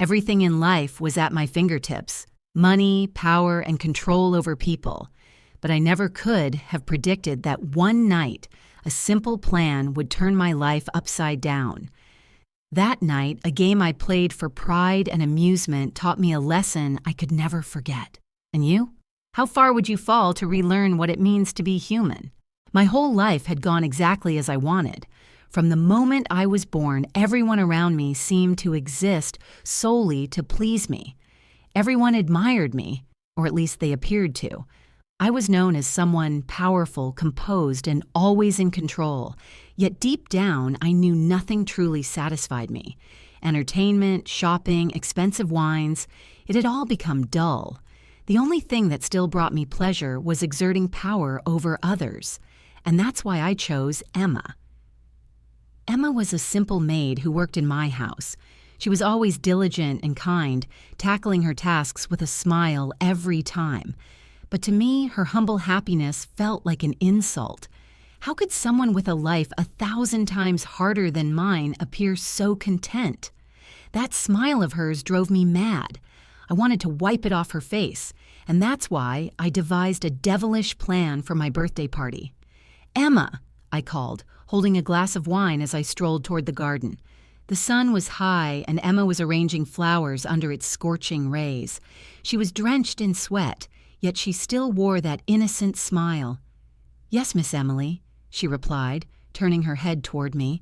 Everything in life was at my fingertips: money, power, and control over people. But I never could have predicted that one night, a simple plan would turn my life upside down. That night, a game I played for pride and amusement taught me a lesson I could never forget. And you? How far would you fall to relearn what it means to be human? My whole life had gone exactly as I wanted. From the moment I was born, everyone around me seemed to exist solely to please me. Everyone admired me, or at least they appeared to. I was known as someone powerful, composed, and always in control. Yet deep down, I knew nothing truly satisfied me. Entertainment, shopping, expensive wines, it had all become dull. The only thing that still brought me pleasure was exerting power over others. And that's why I chose Emma. Emma was a simple maid who worked in my house. She was always diligent and kind, tackling her tasks with a smile every time. But to me, her humble happiness felt like an insult. How could someone with a life 1,000 times harder than mine appear so content? That smile of hers drove me mad. I wanted to wipe it off her face, and that's why I devised a devilish plan for my birthday party. "Emma," I called, holding a glass of wine as I strolled toward the garden. The sun was high, and Emma was arranging flowers under its scorching rays. She was drenched in sweat, yet she still wore that innocent smile. "Yes, Miss Emily," she replied, turning her head toward me.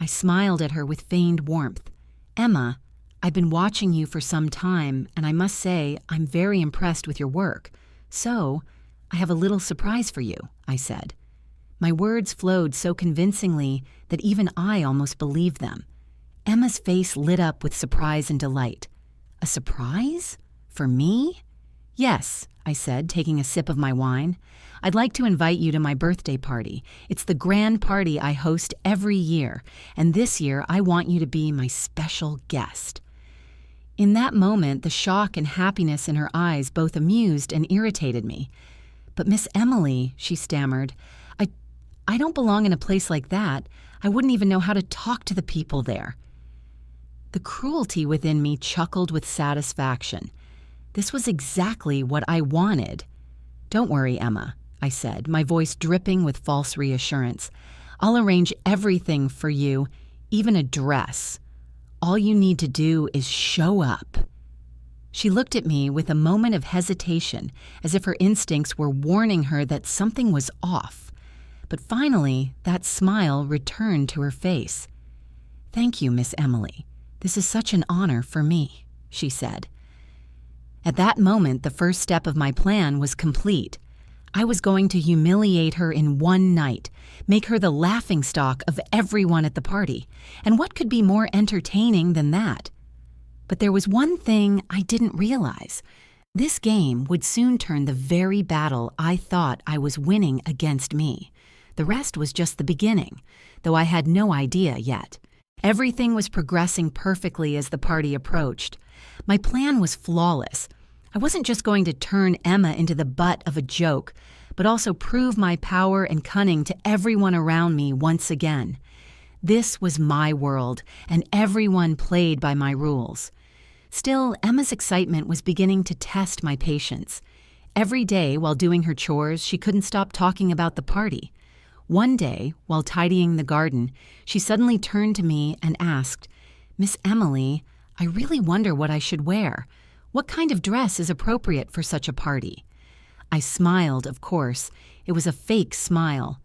I smiled at her with feigned warmth. "Emma, I've been watching you for some time, and I must say I'm very impressed with your work. So, I have a little surprise for you," I said. My words flowed so convincingly that even I almost believed them. Emma's face lit up with surprise and delight. "A surprise? For me?" "Yes," I said, taking a sip of my wine. "I'd like to invite you to my birthday party. It's the grand party I host every year, and this year I want you to be my special guest." In that moment, the shock and happiness in her eyes both amused and irritated me. "But Miss Emily," she stammered, I don't belong in a place like that. I wouldn't even know how to talk to the people there." The cruelty within me chuckled with satisfaction. This was exactly what I wanted. "Don't worry, Emma," I said, my voice dripping with false reassurance. "I'll arrange everything for you, even a dress. All you need to do is show up." She looked at me with a moment of hesitation, as if her instincts were warning her that something was off. But finally, that smile returned to her face. "Thank you, Miss Emily. This is such an honor for me," she said. At that moment, the first step of my plan was complete. I was going to humiliate her in one night, make her the laughingstock of everyone at the party. And what could be more entertaining than that? But there was one thing I didn't realize. This game would soon turn the very battle I thought I was winning against me. The rest was just the beginning, though I had no idea yet. Everything was progressing perfectly as the party approached. My plan was flawless. I wasn't just going to turn Emma into the butt of a joke, but also prove my power and cunning to everyone around me once again. This was my world, and everyone played by my rules. Still, Emma's excitement was beginning to test my patience. Every day, while doing her chores, she couldn't stop talking about the party. One day, while tidying the garden, she suddenly turned to me and asked, "Miss Emily, I really wonder what I should wear. What kind of dress is appropriate for such a party?" I smiled, of course. It was a fake smile.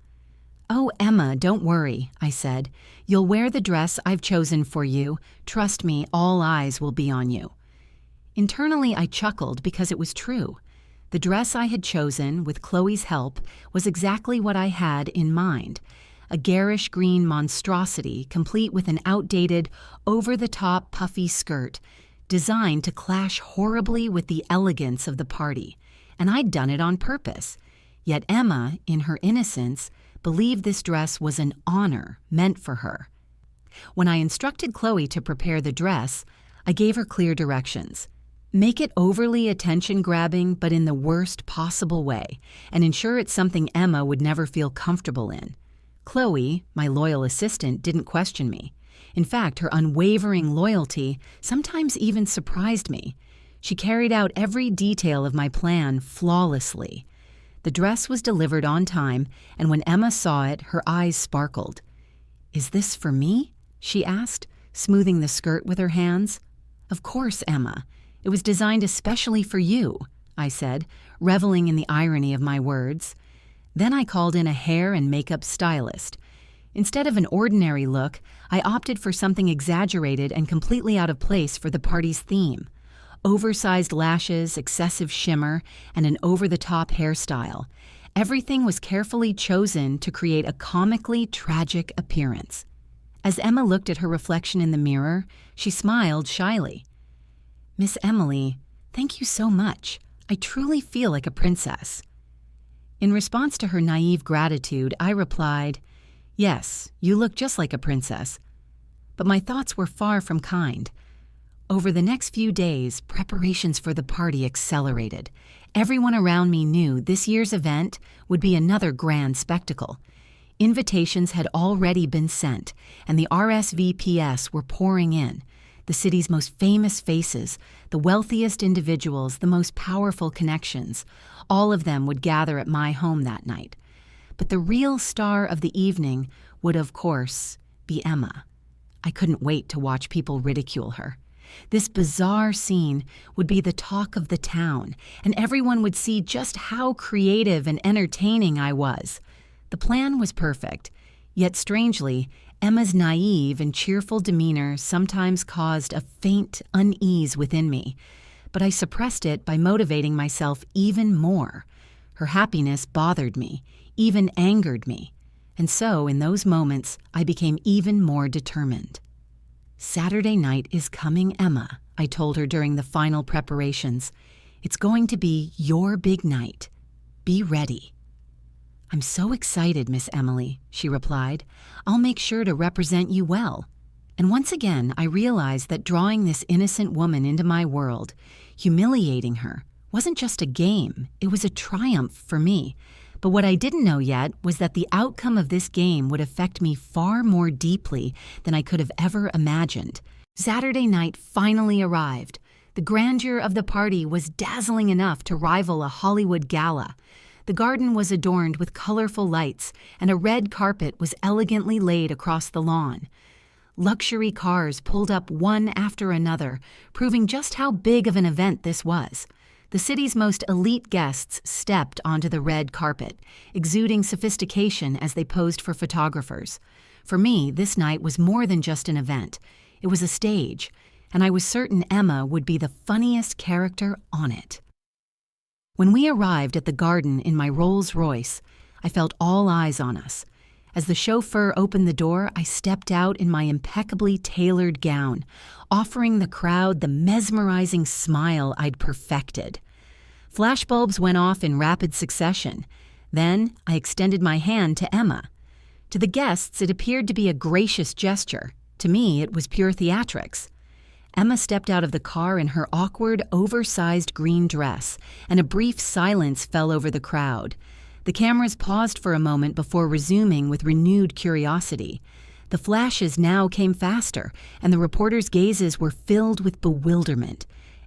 "Oh, Emma, don't worry," I said. "You'll wear the dress I've chosen for you. Trust me, all eyes will be on you." Internally, I chuckled because it was true. The dress I had chosen, with Chloe's help, was exactly what I had in mind. A garish green monstrosity, complete with an outdated, over-the-top puffy skirt, designed to clash horribly with the elegance of the party. And I'd done it on purpose. Yet Emma, in her innocence, believed this dress was an honor meant for her. When I instructed Chloe to prepare the dress, I gave her clear directions. Make it overly attention-grabbing, but in the worst possible way, and ensure it's something Emma would never feel comfortable in. Chloe, my loyal assistant, didn't question me. In fact, her unwavering loyalty sometimes even surprised me. She carried out every detail of my plan flawlessly. The dress was delivered on time, and when Emma saw it, her eyes sparkled. "Is this for me?" she asked, smoothing the skirt with her hands. "Of course, Emma. It was designed especially for you," I said, reveling in the irony of my words. Then I called in a hair and makeup stylist. Instead of an ordinary look, I opted for something exaggerated and completely out of place for the party's theme. Oversized lashes, excessive shimmer, and an over-the-top hairstyle. Everything was carefully chosen to create a comically tragic appearance. As Emma looked at her reflection in the mirror, she smiled shyly. "Miss Emily, thank you so much. I truly feel like a princess." In response to her naive gratitude, I replied, "Yes, you look just like a princess." But my thoughts were far from kind. Over the next few days, preparations for the party accelerated. Everyone around me knew this year's event would be another grand spectacle. Invitations had already been sent, and the RSVPs were pouring in. The city's most famous faces, the wealthiest individuals, the most powerful connections, all of them would gather at my home that night. But the real star of the evening would, of course, be Emma. I couldn't wait to watch people ridicule her. This bizarre scene would be the talk of the town, and everyone would see just how creative and entertaining I was. The plan was perfect, yet strangely, Emma's naive and cheerful demeanor sometimes caused a faint unease within me, but I suppressed it by motivating myself even more. Her happiness bothered me, even angered me, and so in those moments I became even more determined. "Saturday night is coming, Emma," I told her during the final preparations. "It's going to be your big night. Be ready." "I'm so excited, Miss Emily," she replied. "I'll make sure to represent you well." And once again, I realized that drawing this innocent woman into my world, humiliating her, wasn't just a game, it was a triumph for me. But what I didn't know yet was that the outcome of this game would affect me far more deeply than I could have ever imagined. Saturday night finally arrived. The grandeur of the party was dazzling enough to rival a Hollywood gala. The garden was adorned with colorful lights, and a red carpet was elegantly laid across the lawn. Luxury cars pulled up one after another, proving just how big of an event this was. The city's most elite guests stepped onto the red carpet, exuding sophistication as they posed for photographers. For me, this night was more than just an event. It was a stage, and I was certain Emma would be the funniest character on it. When we arrived at the garden in my Rolls-Royce, I felt all eyes on us. As the chauffeur opened the door, I stepped out in my impeccably tailored gown, offering the crowd the mesmerizing smile I'd perfected. Flashbulbs went off in rapid succession. Then I extended my hand to Emma. To the guests, it appeared to be a gracious gesture. To me, it was pure theatrics. Emma stepped out of the car in her awkward, oversized green dress, and a brief silence fell over the crowd. The cameras paused for a moment before resuming with renewed curiosity. The flashes now came faster, and the reporters' gazes were filled with bewilderment.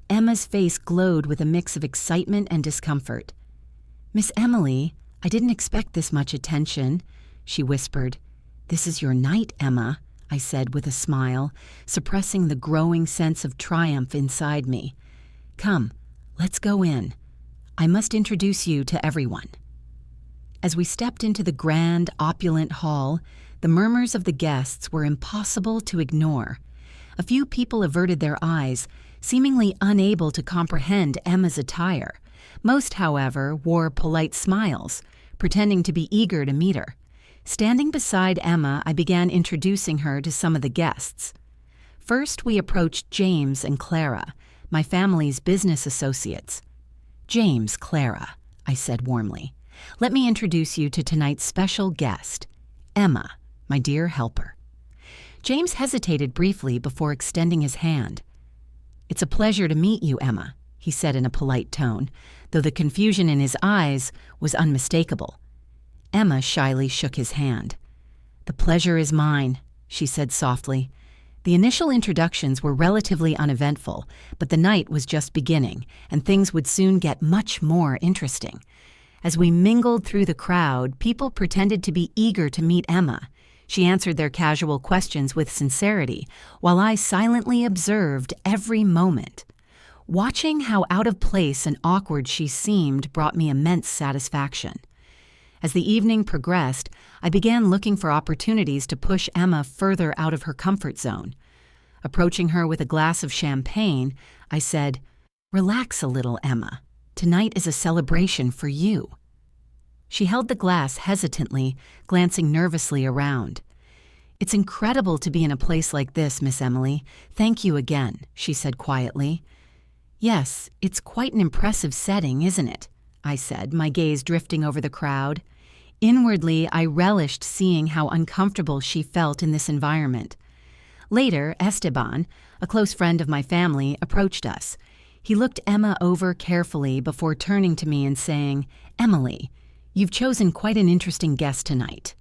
Emma's face glowed with a mix of excitement and discomfort. "Miss Emily, I didn't expect this much attention," she whispered. "This is your night, Emma," I said with a smile, suppressing the growing sense of triumph inside me. "Come, let's go in. I must introduce you to everyone." As we stepped into the grand, opulent hall, the murmurs of the guests were impossible to ignore. A few people averted their eyes, seemingly unable to comprehend Emma's attire. Most, however, wore polite smiles, pretending to be eager to meet her. Standing beside Emma, I began introducing her to some of the guests. First, we approached James and Clara, my family's business associates. "James, Clara," I said warmly, "let me introduce you to tonight's special guest, Emma, my dear helper." James hesitated briefly before extending his hand. "It's a pleasure to meet you, Emma," he said in a polite tone, though the confusion in his eyes was unmistakable. Emma shyly shook his hand. "The pleasure is mine," she said softly. The initial introductions were relatively uneventful, but the night was just beginning, and things would soon get much more interesting. As we mingled through the crowd, people pretended to be eager to meet Emma. She answered their casual questions with sincerity, while I silently observed every moment. Watching how out of place and awkward she seemed brought me immense satisfaction. As the evening progressed, I began looking for opportunities to push Emma further out of her comfort zone. Approaching her with a glass of champagne, I said, "Relax a little, Emma. Tonight is a celebration for you." She held the glass hesitantly, glancing nervously around. "It's incredible to be in a place like this, Miss Emily. Thank you again," she said quietly. "Yes, it's quite an impressive setting, isn't it?" I said, my gaze drifting over the crowd. Inwardly, I relished seeing how uncomfortable she felt in this environment. Later, Esteban, a close friend of my family, approached us. He looked Emma over carefully before turning to me and saying, "Emily, you've chosen quite an interesting guest tonight."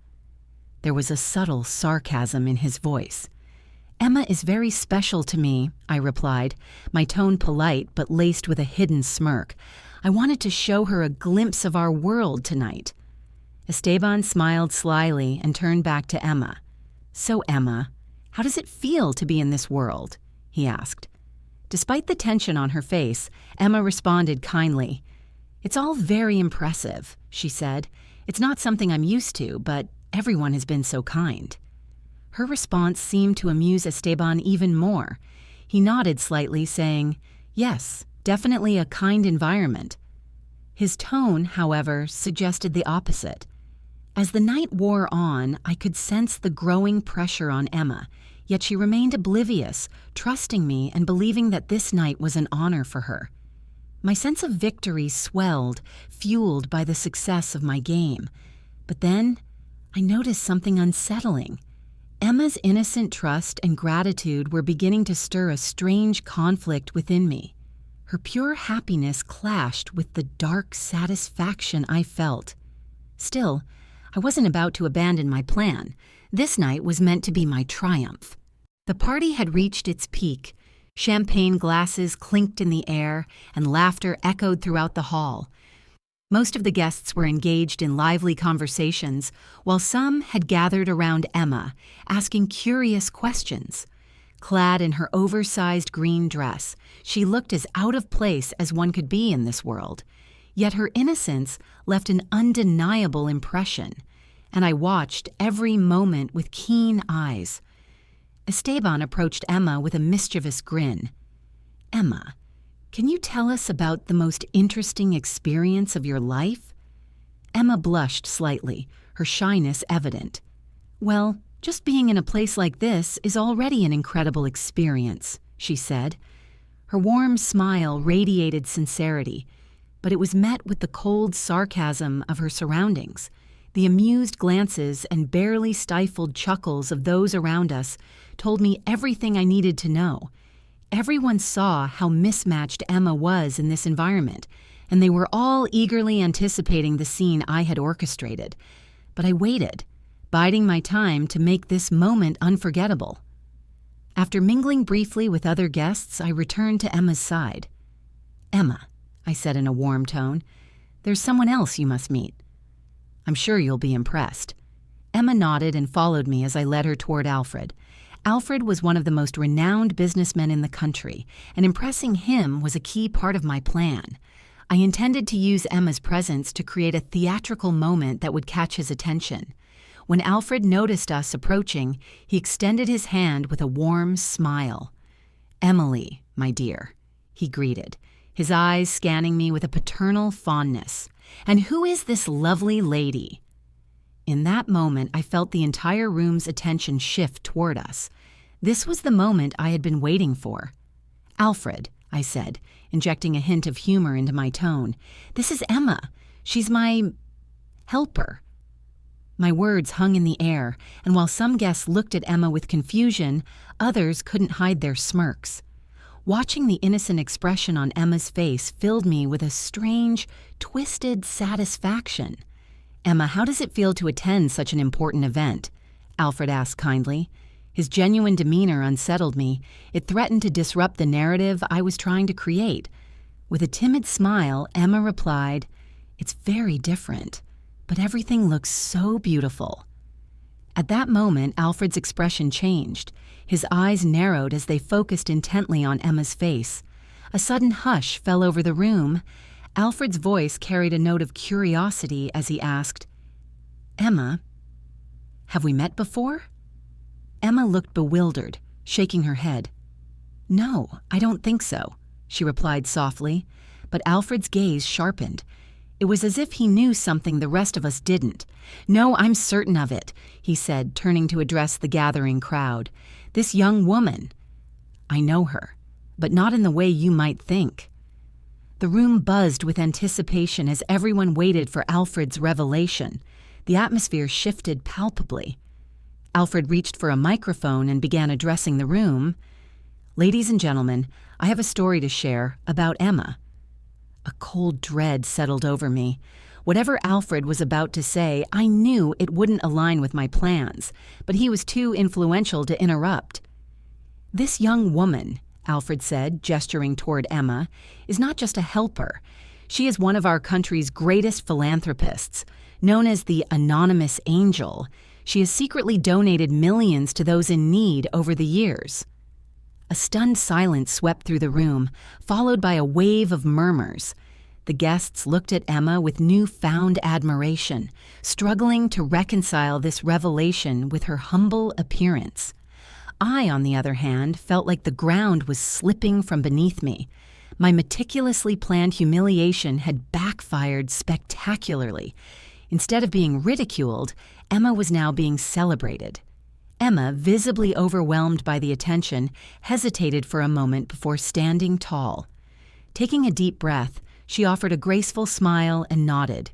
There was a subtle sarcasm in his voice. "Emma is very special to me," I replied, my tone polite but laced with a hidden smirk. "I wanted to show her a glimpse of our world tonight." Esteban smiled slyly and turned back to Emma. "So, Emma, how does it feel to be in this world?" he asked. Despite the tension on her face, Emma responded kindly. "It's all very impressive," she said. "It's not something I'm used to, but everyone has been so kind." Her response seemed to amuse Esteban even more. He nodded slightly, saying, "Yes, definitely a kind environment." His tone, however, suggested the opposite. As the night wore on, I could sense the growing pressure on Emma, yet she remained oblivious, trusting me and believing that this night was an honor for her. My sense of victory swelled, fueled by the success of my game. But then, I noticed something unsettling. Emma's innocent trust and gratitude were beginning to stir a strange conflict within me. Her pure happiness clashed with the dark satisfaction I felt. Still, I wasn't about to abandon my plan. This night was meant to be my triumph. The party had reached its peak. Champagne glasses clinked in the air, and laughter echoed throughout the hall. Most of the guests were engaged in lively conversations, while some had gathered around Emma, asking curious questions. Clad in her oversized green dress, she looked as out of place as one could be in this world. Yet her innocence left an undeniable impression, and I watched every moment with keen eyes. Esteban approached Emma with a mischievous grin. "Emma, can you tell us about the most interesting experience of your life?" Emma blushed slightly, her shyness evident. "Well, just being in a place like this is already an incredible experience," she said. Her warm smile radiated sincerity, but it was met with the cold sarcasm of her surroundings. The amused glances and barely stifled chuckles of those around us told me everything I needed to know. Everyone saw how mismatched Emma was in this environment, and they were all eagerly anticipating the scene I had orchestrated. But I waited, biding my time to make this moment unforgettable. After mingling briefly with other guests, I returned to Emma's side. "Emma," I said in a warm tone, "there's someone else you must meet. I'm sure you'll be impressed." Emma nodded and followed me as I led her toward Alfred. Alfred was one of the most renowned businessmen in the country, and impressing him was a key part of my plan. I intended to use Emma's presence to create a theatrical moment that would catch his attention. When Alfred noticed us approaching, he extended his hand with a warm smile. "Emily, my dear," he greeted, his eyes scanning me with a paternal fondness. "And who is this lovely lady?" In that moment, I felt the entire room's attention shift toward us. This was the moment I had been waiting for. "Alfred," I said, injecting a hint of humor into my tone, "this is Emma. She's my helper." My words hung in the air, and while some guests looked at Emma with confusion, others couldn't hide their smirks. Watching the innocent expression on Emma's face filled me with a strange, twisted satisfaction. "Emma, how does it feel to attend such an important event?" Alfred asked kindly. His genuine demeanor unsettled me. It threatened to disrupt the narrative I was trying to create. With a timid smile, Emma replied, "It's very different, but everything looks so beautiful." At that moment, Alfred's expression changed. His eyes narrowed as they focused intently on Emma's face. A sudden hush fell over the room. Alfred's voice carried a note of curiosity as he asked, "Emma, have we met before?" Emma looked bewildered, shaking her head. "No, I don't think so," she replied softly, but Alfred's gaze sharpened. It was as if he knew something the rest of us didn't. "No, I'm certain of it," he said, turning to address the gathering crowd. "This young woman, I know her, but not in the way you might think." The room buzzed with anticipation as everyone waited for Alfred's revelation. The atmosphere shifted palpably. Alfred reached for a microphone and began addressing the room. "Ladies and gentlemen, I have a story to share about Emma." A cold dread settled over me. Whatever Alfred was about to say, I knew it wouldn't align with my plans, but he was too influential to interrupt. "This young woman," Alfred said, gesturing toward Emma, "is not just a helper. She is one of our country's greatest philanthropists. Known as the Anonymous Angel, she has secretly donated millions to those in need over the years." A stunned silence swept through the room, followed by a wave of murmurs. The guests looked at Emma with newfound admiration, struggling to reconcile this revelation with her humble appearance. I, on the other hand, felt like the ground was slipping from beneath me. My meticulously planned humiliation had backfired spectacularly. Instead of being ridiculed, Emma was now being celebrated. Emma, visibly overwhelmed by the attention, hesitated for a moment before standing tall. Taking a deep breath, she offered a graceful smile and nodded.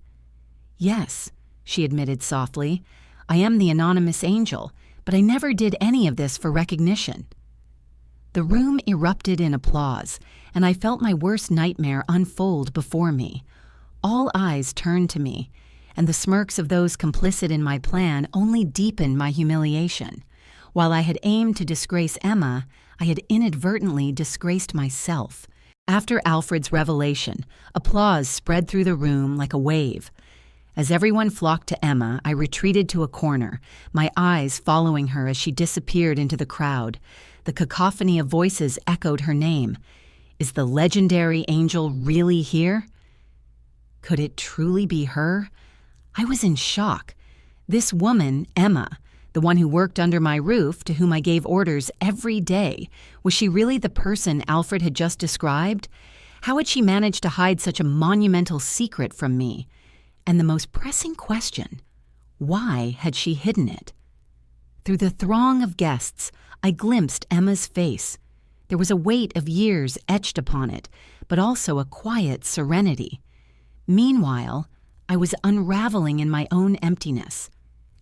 "Yes," she admitted softly, "I am the Anonymous Angel, but I never did any of this for recognition." The room erupted in applause, and I felt my worst nightmare unfold before me. All eyes turned to me, and the smirks of those complicit in my plan only deepened my humiliation. While I had aimed to disgrace Emma, I had inadvertently disgraced myself. After Alfred's revelation, applause spread through the room like a wave. As everyone flocked to Emma, I retreated to a corner, my eyes following her as she disappeared into the crowd. The cacophony of voices echoed her name. Is the legendary angel really here? Could it truly be her? I was in shock. This woman, Emma, the one who worked under my roof, to whom I gave orders every day, was she really the person Alfred had just described? How had she managed to hide such a monumental secret from me? And the most pressing question, why had she hidden it? Through the throng of guests, I glimpsed Emma's face. There was a weight of years etched upon it, but also a quiet serenity. Meanwhile, I was unraveling in my own emptiness.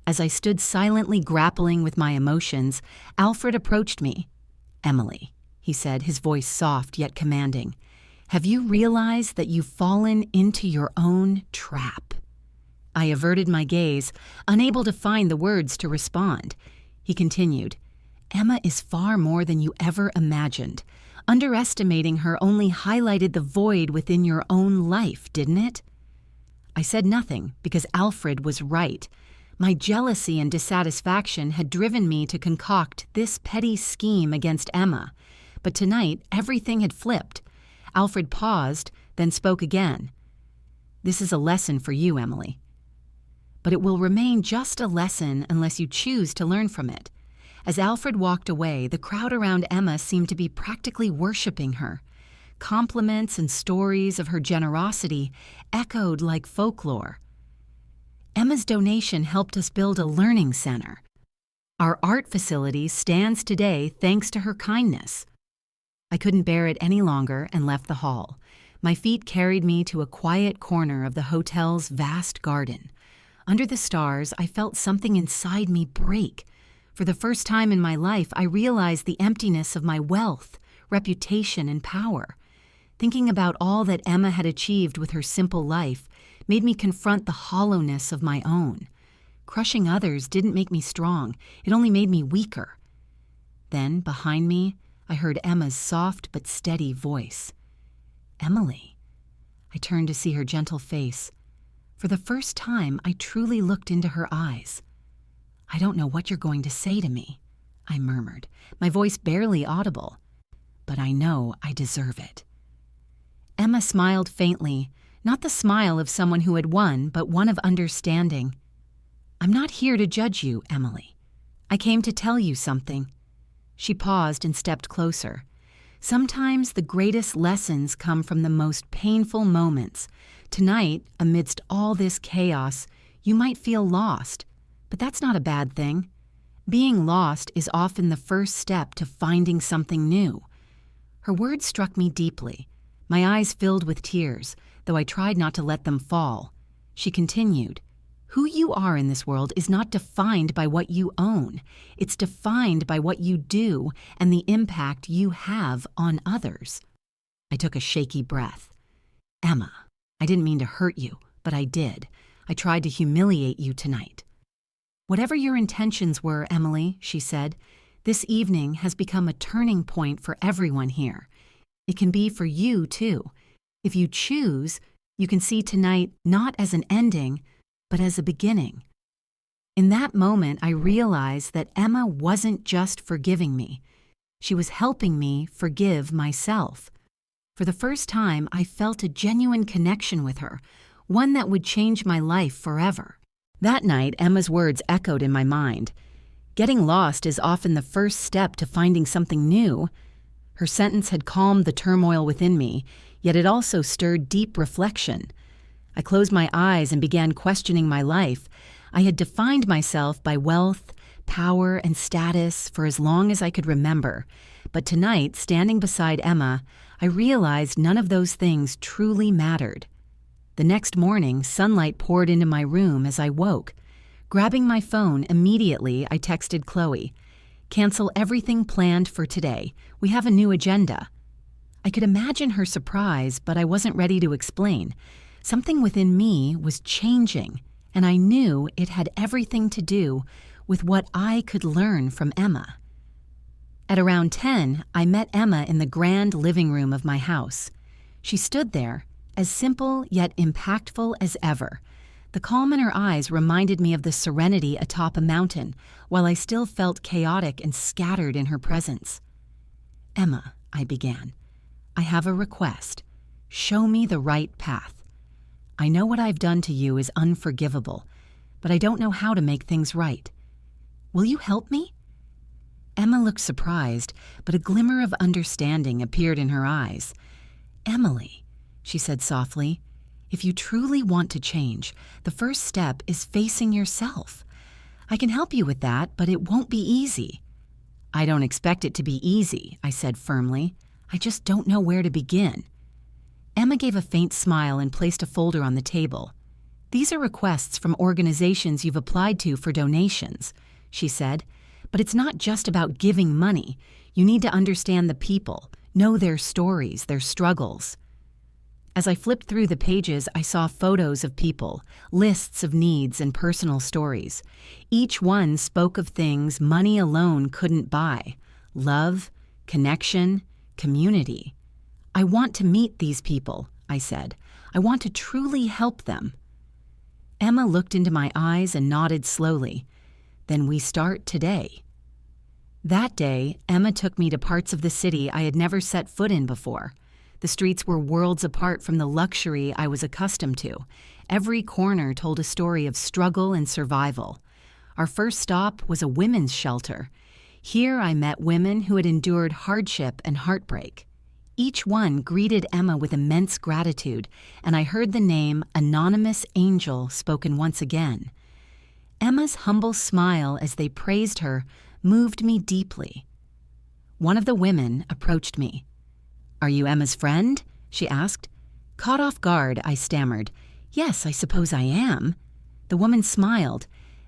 As I stood silently grappling with my emotions, Alfred approached me. "Emily," he said, his voice soft yet commanding, "have you realized that you've fallen into your own trap?" I averted my gaze, unable to find the words to respond. He continued, "Emma is far more than you ever imagined. Underestimating her only highlighted the void within your own life, didn't it?" I said nothing because Alfred was right. My jealousy and dissatisfaction had driven me to concoct this petty scheme against Emma. But tonight, everything had flipped. Alfred paused, then spoke again. "This is a lesson for you, Emily. But it will remain just a lesson unless you choose to learn from it." As Alfred walked away, the crowd around Emma seemed to be practically worshiping her. Compliments and stories of her generosity echoed like folklore. Emma's donation helped us build a learning center. Our art facility stands today thanks to her kindness. I couldn't bear it any longer and left the hall. My feet carried me to a quiet corner of the hotel's vast garden. Under the stars, I felt something inside me break. For the first time in my life, I realized the emptiness of my wealth, reputation, and power. Thinking about all that Emma had achieved with her simple life made me confront the hollowness of my own. Crushing others didn't make me strong, it only made me weaker. Then, behind me, I heard Emma's soft but steady voice. "Emily." I turned to see her gentle face. For the first time, I truly looked into her eyes. "I don't know what you're going to say to me," I murmured, my voice barely audible. "But I know I deserve it." Emma smiled faintly, not the smile of someone who had won, but one of understanding. "I'm not here to judge you, Emily. I came to tell you something." She paused and stepped closer. Sometimes the greatest lessons come from the most painful moments. Tonight, amidst all this chaos, you might feel lost, but that's not a bad thing. Being lost is often the first step to finding something new. Her words struck me deeply. My eyes filled with tears, though I tried not to let them fall. She continued, "Who you are in this world is not defined by what you own. It's defined by what you do and the impact you have on others." I took a shaky breath. "Emma, I didn't mean to hurt you, but I did. I tried to humiliate you tonight." "Whatever your intentions were, Emily," she said, "this evening has become a turning point for everyone here. It can be for you, too. If you choose, you can see tonight not as an ending, but as a beginning." In that moment, I realized that Emma wasn't just forgiving me. She was helping me forgive myself. For the first time, I felt a genuine connection with her, one that would change my life forever. That night, Emma's words echoed in my mind. Getting lost is often the first step to finding something new. Her sentence had calmed the turmoil within me, yet it also stirred deep reflection. I closed my eyes and began questioning my life. I had defined myself by wealth, power, and status for as long as I could remember. But tonight, standing beside Emma, I realized none of those things truly mattered. The next morning, sunlight poured into my room as I woke. Grabbing my phone, immediately I texted Chloe, "Cancel everything planned for today. We have a new agenda." I could imagine her surprise, but I wasn't ready to explain. Something within me was changing, and I knew it had everything to do with what I could learn from Emma. At around 10, I met Emma in the grand living room of my house. She stood there, as simple yet impactful as ever. The calm in her eyes reminded me of the serenity atop a mountain, while I still felt chaotic and scattered in her presence. "Emma," I began, "I have a request. Show me the right path. I know what I've done to you is unforgivable, but I don't know how to make things right. Will you help me?" Emma looked surprised, but a glimmer of understanding appeared in her eyes. "Emily," she said softly, "if you truly want to change, the first step is facing yourself. I can help you with that, but it won't be easy." "I don't expect it to be easy," I said firmly. "I just don't know where to begin." Emma gave a faint smile and placed a folder on the table. "These are requests from organizations you've applied to for donations," she said. "But it's not just about giving money. You need to understand the people, know their stories, their struggles." As I flipped through the pages, I saw photos of people, lists of needs and personal stories. Each one spoke of things money alone couldn't buy: love, connection, community. "I want to meet these people," I said. "I want to truly help them." Emma looked into my eyes and nodded slowly. "Then we start today." That day, Emma took me to parts of the city I had never set foot in before. The streets were worlds apart from the luxury I was accustomed to. Every corner told a story of struggle and survival. Our first stop was a women's shelter. Here I met women who had endured hardship and heartbreak. Each one greeted Emma with immense gratitude, and I heard the name Anonymous Angel spoken once again. Emma's humble smile as they praised her moved me deeply. One of the women approached me. "Are you Emma's friend?" she asked. Caught off guard, I stammered, "Yes, I suppose I am." The woman smiled.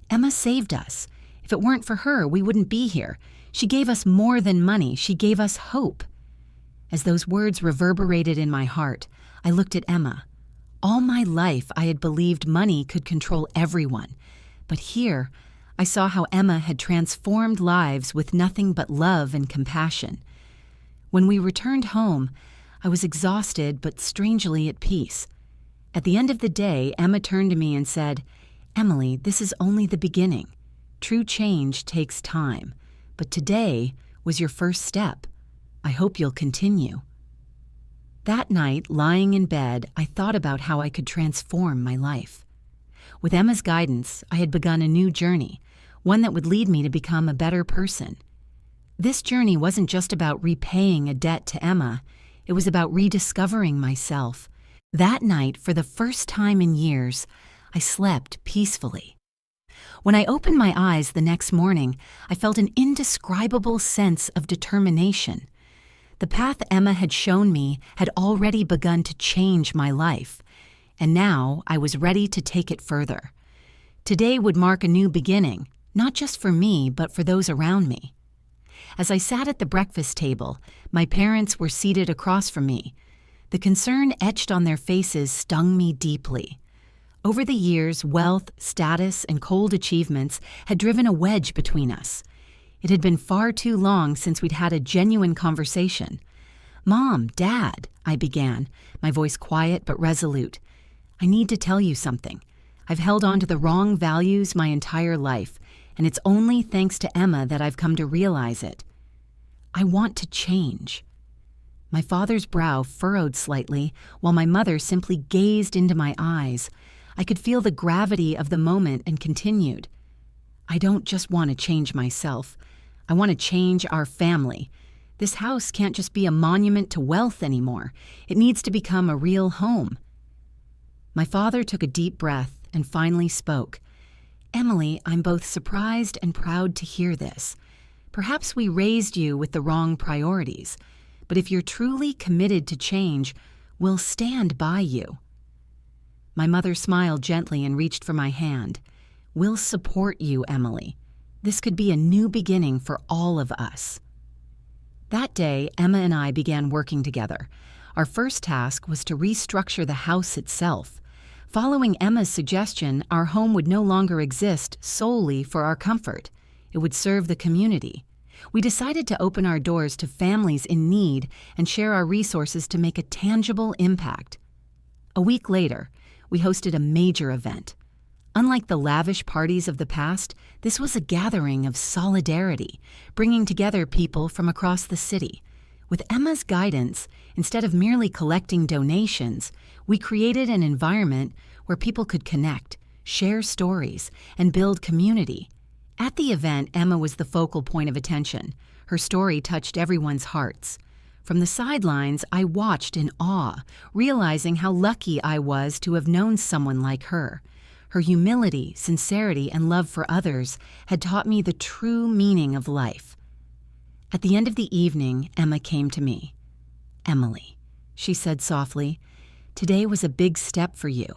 "Emma saved us. If it weren't for her, we wouldn't be here. She gave us more than money. She gave us hope." As those words reverberated in my heart, I looked at Emma. All my life, I had believed money could control everyone. But here, I saw how Emma had transformed lives with nothing but love and compassion. When we returned home, I was exhausted but strangely at peace. At the end of the day, Emma turned to me and said, "Emily, this is only the beginning. True change takes time, but today was your first step. I hope you'll continue." That night, lying in bed, I thought about how I could transform my life. With Emma's guidance, I had begun a new journey, one that would lead me to become a better person. This journey wasn't just about repaying a debt to Emma, it was about rediscovering myself. That night, for the first time in years, I slept peacefully. When I opened my eyes the next morning, I felt an indescribable sense of determination. The path Emma had shown me had already begun to change my life, and now I was ready to take it further. Today would mark a new beginning, not just for me, but for those around me. As I sat at the breakfast table, my parents were seated across from me. The concern etched on their faces stung me deeply. Over the years, wealth, status, and cold achievements had driven a wedge between us. It had been far too long since we'd had a genuine conversation. "Mom, Dad," I began, my voice quiet but resolute. "I need to tell you something. I've held on to the wrong values my entire life, and it's only thanks to Emma that I've come to realize it. I want to change." My father's brow furrowed slightly, while my mother simply gazed into my eyes. I could feel the gravity of the moment and continued. "I don't just want to change myself. I want to change our family. This house can't just be a monument to wealth anymore. It needs to become a real home." My father took a deep breath and finally spoke. "Emily, I'm both surprised and proud to hear this. Perhaps we raised you with the wrong priorities, but if you're truly committed to change, we'll stand by you." My mother smiled gently and reached for my hand. "We'll support you, Emily. This could be a new beginning for all of us." That day, Emma and I began working together. Our first task was to restructure the house itself. Following Emma's suggestion, our home would no longer exist solely for our comfort. It would serve the community. We decided to open our doors to families in need and share our resources to make a tangible impact. A week later, we hosted a major event. Unlike the lavish parties of the past, this was a gathering of solidarity, bringing together people from across the city. With Emma's guidance, instead of merely collecting donations, we created an environment where people could connect, share stories, and build community. At the event, Emma was the focal point of attention. Her story touched everyone's hearts. From the sidelines, I watched in awe, realizing how lucky I was to have known someone like her. Her humility, sincerity, and love for others had taught me the true meaning of life. At the end of the evening, Emma came to me. "Emily," she said softly, "today was a big step for you,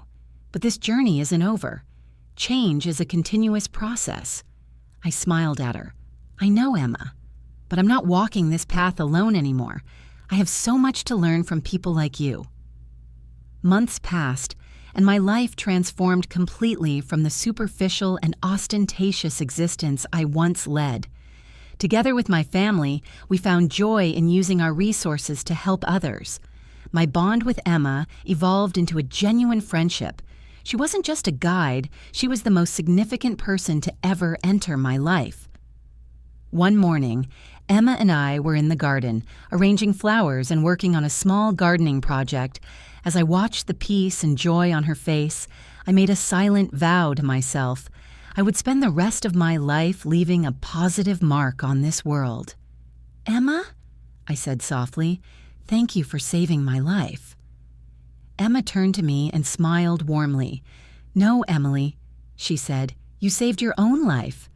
but this journey isn't over. Change is a continuous process." I smiled at her. "I know, Emma, but I'm not walking this path alone anymore. I have so much to learn from people like you." Months passed, and my life transformed completely from the superficial and ostentatious existence I once led. Together with my family, we found joy in using our resources to help others. My bond with Emma evolved into a genuine friendship. She wasn't just a guide, she was the most significant person to ever enter my life. One morning, Emma and I were in the garden, arranging flowers and working on a small gardening project. As I watched the peace and joy on her face, I made a silent vow to myself. I would spend the rest of my life leaving a positive mark on this world. "Emma?" I said softly, "thank you for saving my life." Emma turned to me and smiled warmly. "No, Emily," she said, "you saved your own life.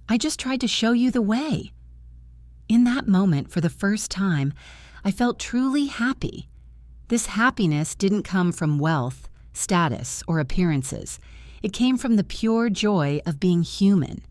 I just tried to show you the way." In that moment, for the first time, I felt truly happy. This happiness didn't come from wealth, status, or appearances. It came from the pure joy of being human.